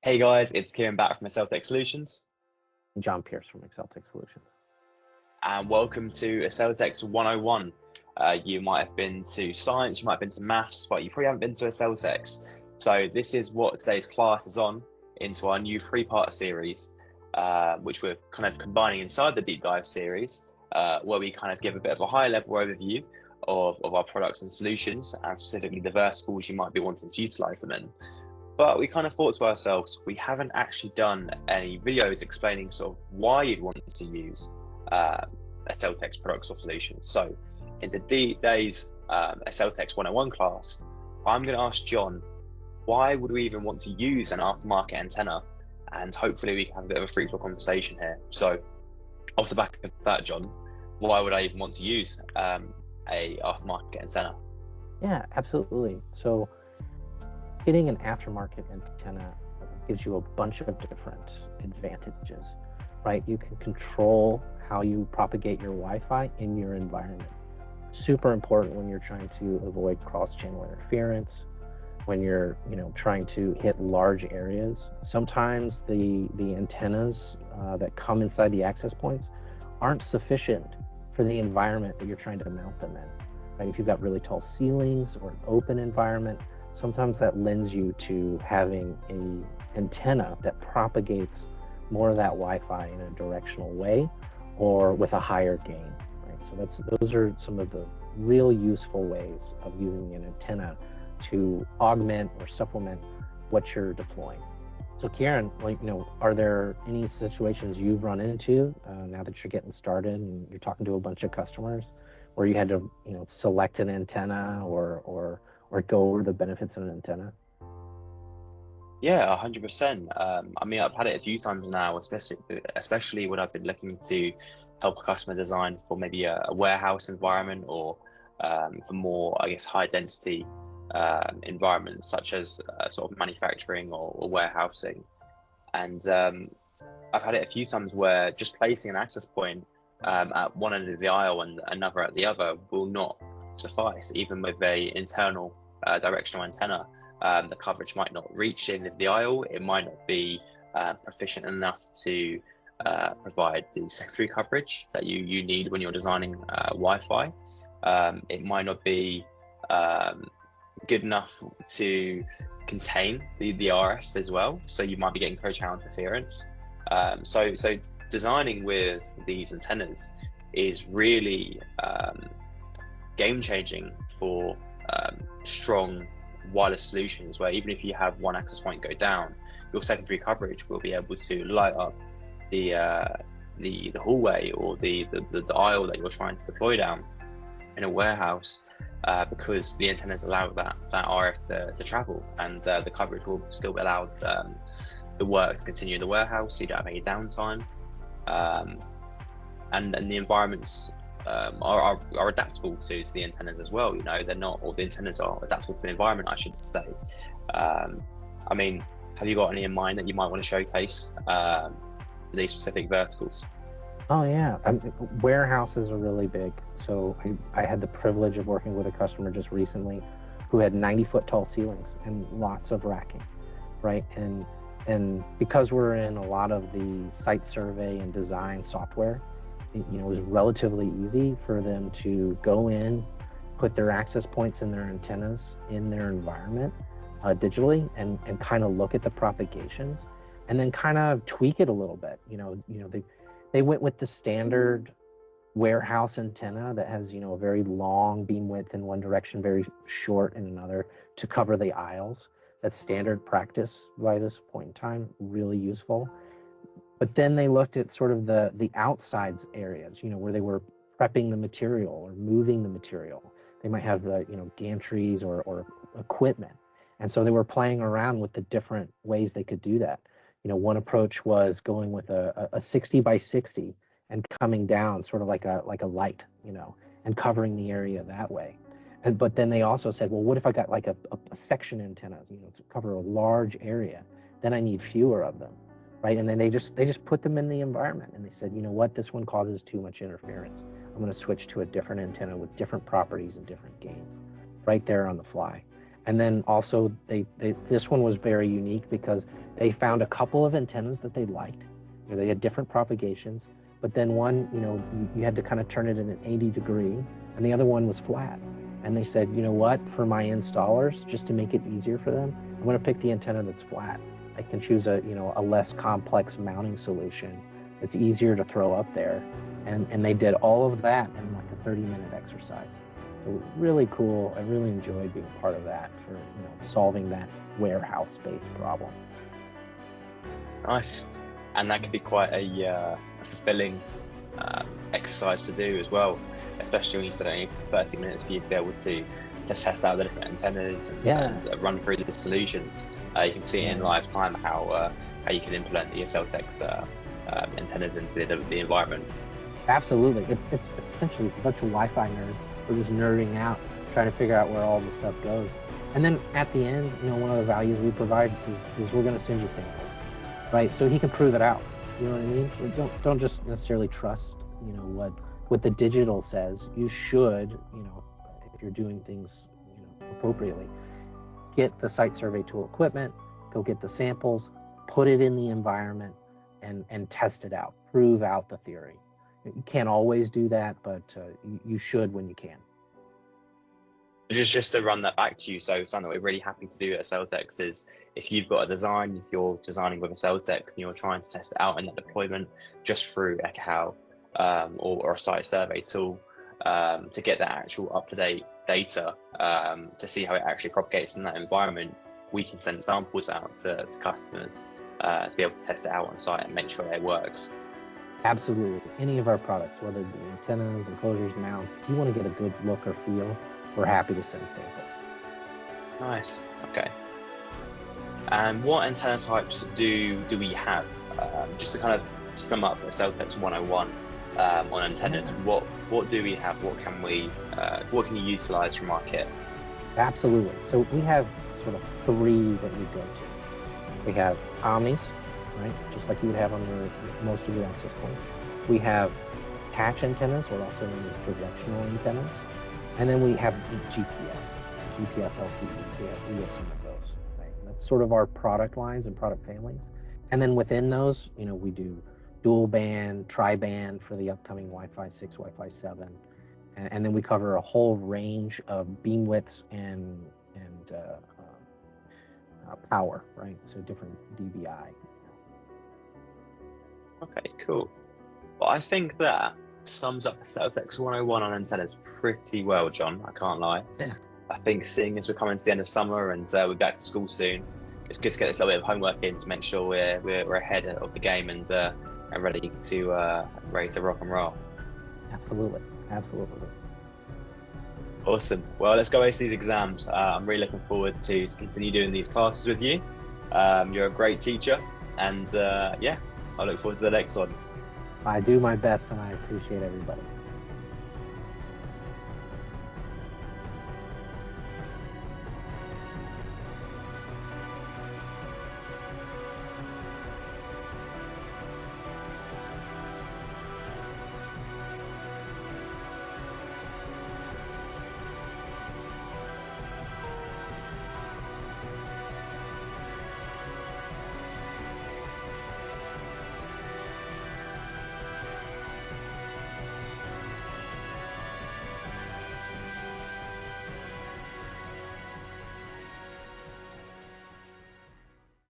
Hey guys, it's Kieran back from AccelTex Solutions, John Pierce from AccelTex Solutions. and welcome to AccelTex 101. You might have been to science, you might have been to maths, but you probably haven't been to AccelTex. So this is what today's class is on into our new three-part series, which we're kind of combining inside the deep dive series, where we kind of give a bit of a high-level overview of our products and solutions, and specifically the verticals you might be wanting to utilize them in. But we kind of thought to ourselves, we haven't actually done any videos explaining sort of why you'd want to use AccelTex products or solutions. So in today's AccelTex 101 class, I'm going to ask John, why would we even want to use an aftermarket antenna? And hopefully we can have a bit of a free flow conversation here. So off the back of that, John, why would I even want to use a aftermarket antenna? Yeah, absolutely. So getting an aftermarket antenna gives you a bunch of different advantages, right? You can control how you propagate your Wi-Fi in your environment. Super important when you're trying to avoid cross-channel interference, when you're trying to hit large areas. Sometimes the antennas that come inside the access points aren't sufficient for the environment that you're trying to mount them in. Right? If you've got really tall ceilings or an open environment, sometimes that lends you to having an antenna that propagates more of that Wi-Fi in a directional way or with a higher gain. Right? So those are some of the real useful ways of using an antenna to augment or supplement what you're deploying. So Kieran, are there any situations you've run into now that you're getting started and you're talking to a bunch of customers where you had to, select an antenna or go over the benefits of an antenna? Yeah, 100%. I mean, I've had it a few times now, especially when I've been looking to help a customer design for maybe a warehouse environment or for more, I guess, high density environments such as sort of manufacturing or warehousing. And I've had it a few times where just placing an access point at one end of the aisle and another at the other will not suffice, even with a internal directional antenna. The coverage might not reach the end of the aisle. It might not be proficient enough to provide the secondary coverage that you need when you're designing Wi-Fi. It might not be good enough to contain the RF as well. So you might be getting co-channel interference. So designing with these antennas is really game changing for strong wireless solutions, where even if you have one access point go down, your secondary coverage will be able to light up the hallway or the aisle that you're trying to deploy down in a warehouse, because the antennas allow that RF to travel, and the coverage will still allow the work to continue in the warehouse, so you don't have any downtime, and the environments are adaptable to the antennas as well. They're not, or the antennas are adaptable to the environment, I should say. I mean, have you got any in mind that you might want to showcase these specific verticals? Oh yeah, warehouses are really big. So I had the privilege of working with a customer just recently who had 90-foot tall ceilings and lots of racking, right? And because we're in a lot of the site survey and design software, it was relatively easy for them to go in, put their access points and their antennas in their environment digitally, and kind of look at the propagations, and then kind of tweak it a little bit. They went with the standard warehouse antenna that has a very long beam width in one direction, very short in another, to cover the aisles. That's standard practice by this point in time, really useful. But then they looked at sort of the outsides areas, where they were prepping the material or moving the material. They might have gantries or equipment. And so they were playing around with the different ways they could do that. One approach was going with a 60 by 60 and coming down sort of like a light, and covering the area that way. But then they also said, well, what if I got like a section antenna, to cover a large area? Then I need fewer of them. Right, and then they just put them in the environment, and they said, you know what, this one causes too much interference. I'm going to switch to a different antenna with different properties and different gains, right there on the fly. And then also this one was very unique because they found a couple of antennas that they liked. They had different propagations, but then one, you had to kind of turn it in an 80 degree, and the other one was flat. And they said, you know what, for my installers, just to make it easier for them, I'm going to pick the antenna that's flat. I can choose a less complex mounting solution. It's easier to throw up there. And they did all of that in like a 30-minute exercise. So really cool. I really enjoyed being part of that for solving that warehouse-based problem. Nice. And that could be quite a fulfilling exercise to do as well, especially when you said it only took 30 minutes for you to be able to just test out the different antennas and run through the solutions. You can see in live time how you can implement the AccelTex antennas into the environment. Absolutely. It's essentially a bunch of Wi-Fi nerds. We're just nerding out, trying to figure out where all the stuff goes. And then at the end, one of the values we provide is we're going to send you samples, right? So he can prove it out. You know what I mean? Don't just necessarily trust, what the digital says. You should, if you're doing things, appropriately, get the site survey tool equipment, go get the samples, put it in the environment, and test it out. Prove out the theory. You can't always do that, but you should when you can. Just to run that back to you, so something that we're really happy to do at AccelTex is if you've got a design, if you're designing with AccelTex and you're trying to test it out in that deployment just through Ekahau or a site survey tool to get that actual up-to-date data to see how it actually propagates in that environment, we can send samples out to customers to be able to test it out on site and make sure it works. Absolutely. Any of our products, whether it be antennas, enclosures, mounts, if you want to get a good look or feel, we're happy to send samples. Nice. Okay. And what antenna types do we have? Just to kind of sum up AccelTex 101 on antennas, what do we have? What can you utilize from our kit? Absolutely. So we have sort of three that we go to. We have omnis, right? Just like you would have on most of your access points. We have patch antennas, or also known as directional antennas. And then we have GPS LTE. We have some of those. Right? That's sort of our product lines and product families. And then within those, we do dual band, tri-band for the upcoming Wi-Fi 6, Wi-Fi 7. And then we cover a whole range of beam widths and power, right? So different dBi. Okay, cool. Well, I think that sums up the AccelTex 101 on antennas pretty well, John. I can't lie. Yeah. I think seeing as we're coming to the end of summer and we're back to school soon, it's good to get this little bit of homework in to make sure we're ahead of the game and ready to rock and roll. Absolutely. Awesome. Well, let's go ace these exams. I'm really looking forward to continue doing these classes with you. You're a great teacher, and I look forward to the next one. I do my best, and I appreciate everybody.